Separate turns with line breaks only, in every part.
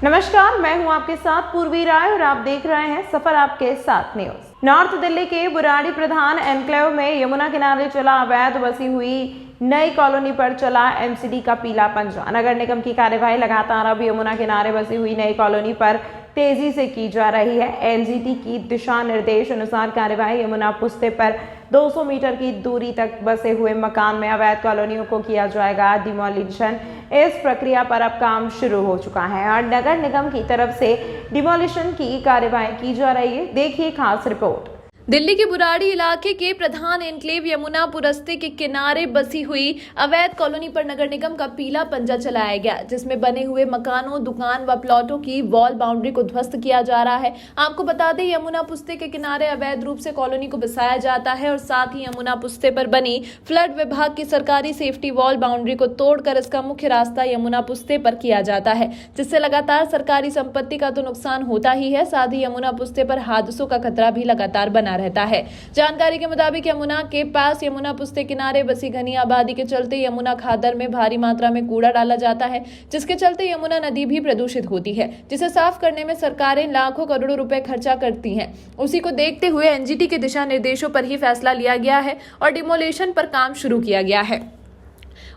नमस्कार, मैं हूं आपके साथ पूर्वी राय और आप देख रहे हैं सफर आपके साथ न्यूज। नॉर्थ दिल्ली के बुराड़ी प्रधान एनक्लेव में यमुना किनारे चला अवैध बसी हुई नई कॉलोनी पर चला एमसीडी का पीला पंजा। नगर निगम की कार्यवाही लगातार अब यमुना किनारे बसी हुई नई कॉलोनी पर तेजी से की जा रही है। एनजीटी की दिशा निर्देश अनुसार कार्यवाही यमुना पुस्ते पर 200 मीटर की दूरी तक बसे हुए मकान में अवैध कॉलोनियों को किया जाएगा डिमोलिशन। इस प्रक्रिया पर अब काम शुरू हो चुका है और नगर निगम की तरफ से डिमोलिशन की कार्यवाही की जा रही है। देखिए खास रिपोर्ट।
दिल्ली के बुराड़ी इलाके के प्रधान एनक्लेव यमुना पुरस्ते के किनारे बसी हुई अवैध कॉलोनी पर नगर निगम का पीला पंजा चलाया गया, जिसमें बने हुए मकानों, दुकान व प्लॉटों की वॉल बाउंड्री को ध्वस्त किया जा रहा है। आपको बता दें, यमुना पुस्ते के किनारे अवैध रूप से कॉलोनी को बसाया जाता है और साथ ही यमुना पुस्ते पर बनी फ्लड विभाग की सरकारी सेफ्टी वॉल बाउंड्री को तोड़कर इसका मुख्य रास्ता यमुना पुस्ते पर किया जाता है, जिससे लगातार सरकारी संपत्ति का तो नुकसान होता ही है, साथ ही यमुना पुस्ते पर हादसों का खतरा भी लगातार बना रहता है। जानकारी के मुताबिक यमुना के पास यमुना पुस्ते किनारे बसी घनी आबादी के चलते यमुना खादर में भारी मात्रा में कूड़ा डाला जाता है, जिसके चलते यमुना नदी भी प्रदूषित होती है, जिसे साफ करने में सरकारें लाखों करोड़ों रुपए खर्चा करती हैं। उसी को देखते हुए एनजीटी के दिशा निर्देशों पर ही फैसला लिया गया है और डिमोलिशन पर काम शुरू किया गया है।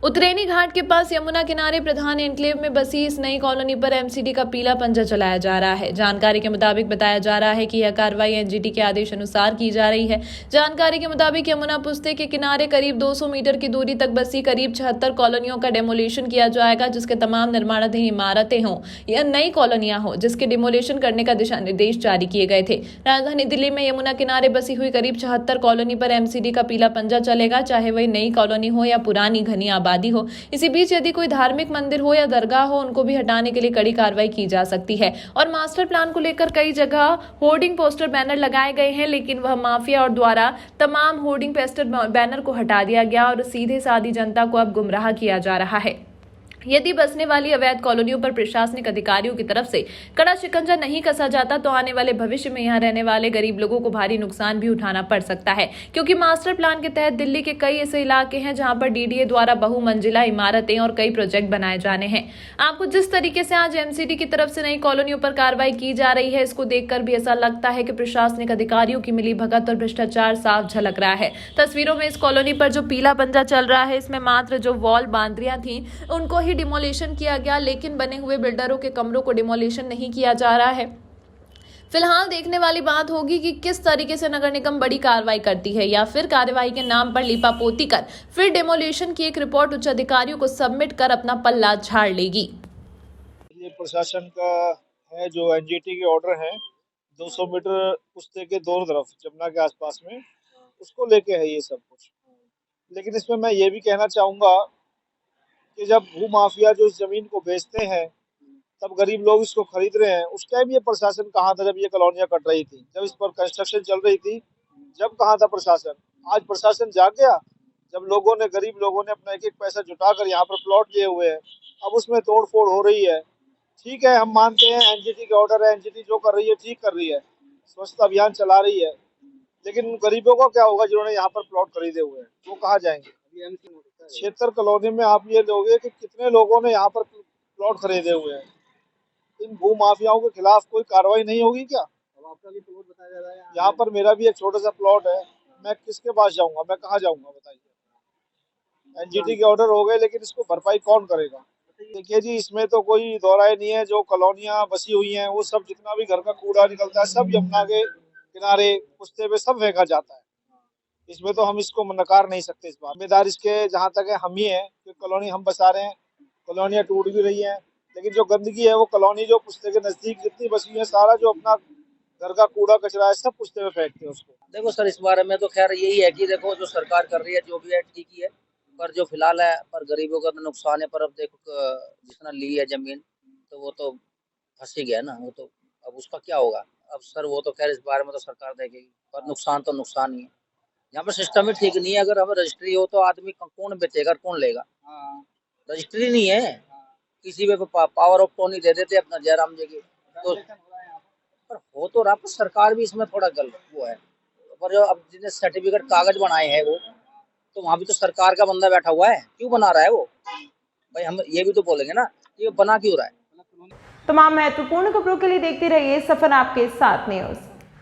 उत्तरेनी घाट के पास यमुना किनारे प्रधान एनक्लेव में बसी इस नई कॉलोनी पर एमसीडी का पीला पंजा चलाया जा रहा है। जानकारी के मुताबिक बताया जा रहा है कि यह कार्रवाई एनजीटी के आदेश अनुसार की जा रही है। जानकारी के मुताबिक यमुना पुस्ते के किनारे करीब 200 मीटर की दूरी तक बसी करीब 76 कॉलोनियों का डेमोलिशन किया जाएगा, जिसके तमाम निर्माणाधीन इमारतें हों या नई कॉलोनियां हों, जिसके डिमोलिशन करने का दिशा निर्देश जारी किए गए थे। राजधानी दिल्ली में यमुना किनारे बसी हुई करीब 76 कॉलोनी पर एमसीडी का पीला पंजा चलेगा, चाहे वही नई कॉलोनी हो या पुरानी घनी आबादी हो। इसी बीच यदि कोई धार्मिक मंदिर हो या दरगाह हो, उनको भी हटाने के लिए कड़ी कार्रवाई की जा सकती है। और मास्टर प्लान को लेकर कई जगह होर्डिंग पोस्टर बैनर लगाए गए हैं, लेकिन वह माफिया और द्वारा तमाम होर्डिंग पोस्टर बैनर को हटा दिया गया और सीधे सादी जनता को अब गुमराह किया जा रहा है। यदि बसने वाली अवैध कॉलोनियों पर प्रशासनिक अधिकारियों की तरफ से कड़ा शिकंजा नहीं कसा जाता तो आने वाले भविष्य में यहां रहने वाले गरीब लोगों को भारी नुकसान भी उठाना पड़ सकता है, क्योंकि मास्टर प्लान के तहत दिल्ली के कई ऐसे इलाके हैं जहां पर डीडीए द्वारा बहुमंजिला इमारतें और कई प्रोजेक्ट बनाए जाने हैं। आपको जिस तरीके से आज एमसीडी की तरफ से नई कॉलोनियों पर कार्रवाई की जा रही है, इसको देखकर भी ऐसा लगता है कि प्रशासनिक अधिकारियों की मिलीभगत और भ्रष्टाचार साफ झलक रहा है। तस्वीरों में इस कॉलोनी पर जो पीला पंजा चल रहा है, इसमें मात्र जो वॉल बाउंड्रियां थी उनको ही डिमोलिशन किया गया, लेकिन बने हुए बिल्डरों के कमरों को डिमोलिशन नहीं किया जा रहा है। फिलहाल देखने वाली बात होगी कि किस तरीके से नगर निगम बड़ी कार्रवाई करती है या फिर कार्रवाई के नाम पर लीपापोती कर फिर डिमोलिशन की एक रिपोर्ट उच्च अधिकारियों को सबमिट कर अपना पल्ला झाड़ लेगी।
ये प्रशासन का है जो एनजीटी के ऑर्डर हैं 200 मीटर पुस्ते के दोनों तरफ जमुना के आसपास में, उसको लेके है ये सब कुछ। लेकिन इसमें मैं ये भी कहना चाहूँगा कि जब भू माफिया जो इस जमीन को बेचते हैं तब गरीब लोग इसको खरीद रहे हैं। उस टाइम ये प्रशासन कहाँ था जब ये कॉलोनियाँ कट रही थी, जब इस पर कंस्ट्रक्शन चल रही थी, जब कहाँ था प्रशासन? आज प्रशासन जाग गया जब लोगों ने, गरीब लोगों ने अपना एक एक पैसा जुटाकर यहाँ पर प्लॉट लिए हुए हैं, अब उसमें तोड़ फोड़ हो रही है। ठीक है, हम मानते हैं एनजीटी के ऑर्डर है, एनजीटी जो कर रही है ठीक कर रही है, स्वच्छता अभियान चला रही है, लेकिन गरीबों का क्या होगा जिन्होंने यहाँ पर प्लॉट खरीदे हुए हैं, वो कहाँ जाएंगे? 76 कॉलोनी में आप ये लोगे कि कितने लोगों ने यहाँ पर प्लॉट खरीदे हुए हैं। इन भू माफियाओं के खिलाफ कोई कार्रवाई नहीं होगी क्या? आपका भी प्लॉट बताया जा रहा है यहाँ पर, मेरा भी एक छोटा सा प्लॉट है, मैं किसके पास जाऊंगा, मैं कहाँ जाऊंगा बताइए? एनजीटी के ऑर्डर हो गए, लेकिन इसको भरपाई कौन करेगा? देखिए जी, इसमें तो कोई दौराय नहीं है, जो कॉलोनियाँ बसी हुई हैं वो सब, जितना भी घर का कूड़ा निकलता है सब यमुना के किनारे पुस्ते पे सब फेंका जाता है। इसमें तो हम इसको नकार नहीं सकते। इस बात जिम्मेदार इसके जहाँ तक है हम ही है, कि कॉलोनी हम बसा रहे हैं, कॉलोनियाँ टूट भी रही हैं, लेकिन जो गंदगी है वो कॉलोनी जो पुस्ते के नजदीक जितनी बसी है, सारा जो अपना घर का कूड़ा कचरा है सब पुस्ते में फेंकते हैं उसको।
देखो सर, इस बारे में तो खैर यही है कि देखो जो सरकार कर रही है जो भी है ठीक ही है, पर जो फिलहाल है पर गरीबों का तो नुकसान है। पर अब देखो जितना ली है जमीन तो वो तो फंस ही गया ना, वो तो अब उसका क्या होगा? अब सर वो तो खैर इस बारे में तो सरकार देखेगी, पर नुकसान तो नुकसान ही है। यहाँ पर सिस्टम ही ठीक नहीं है। अगर हमें रजिस्ट्री हो तो आदमी कौन बेचेगा, कौन लेगा? रजिस्ट्री नहीं है, किसी पे पावर ऑफ टर्नी दे देते अपना जयराम जी की, तो पर हो तो रहा, पर सरकार भी इसमें थोड़ा गलत वो है। पर जो अब जिन्हें सर्टिफिकेट कागज बनाए हैं वो तो वहाँ भी तो सरकार का बंदा बैठा हुआ है, क्यों बना रहा है वो? भाई हम ये भी तो बोलेंगे ना, ये बना क्यों रहा है?
तमाम महत्वपूर्ण खबरों के लिए देखते रहिए सफर आपके साथ न्यूज।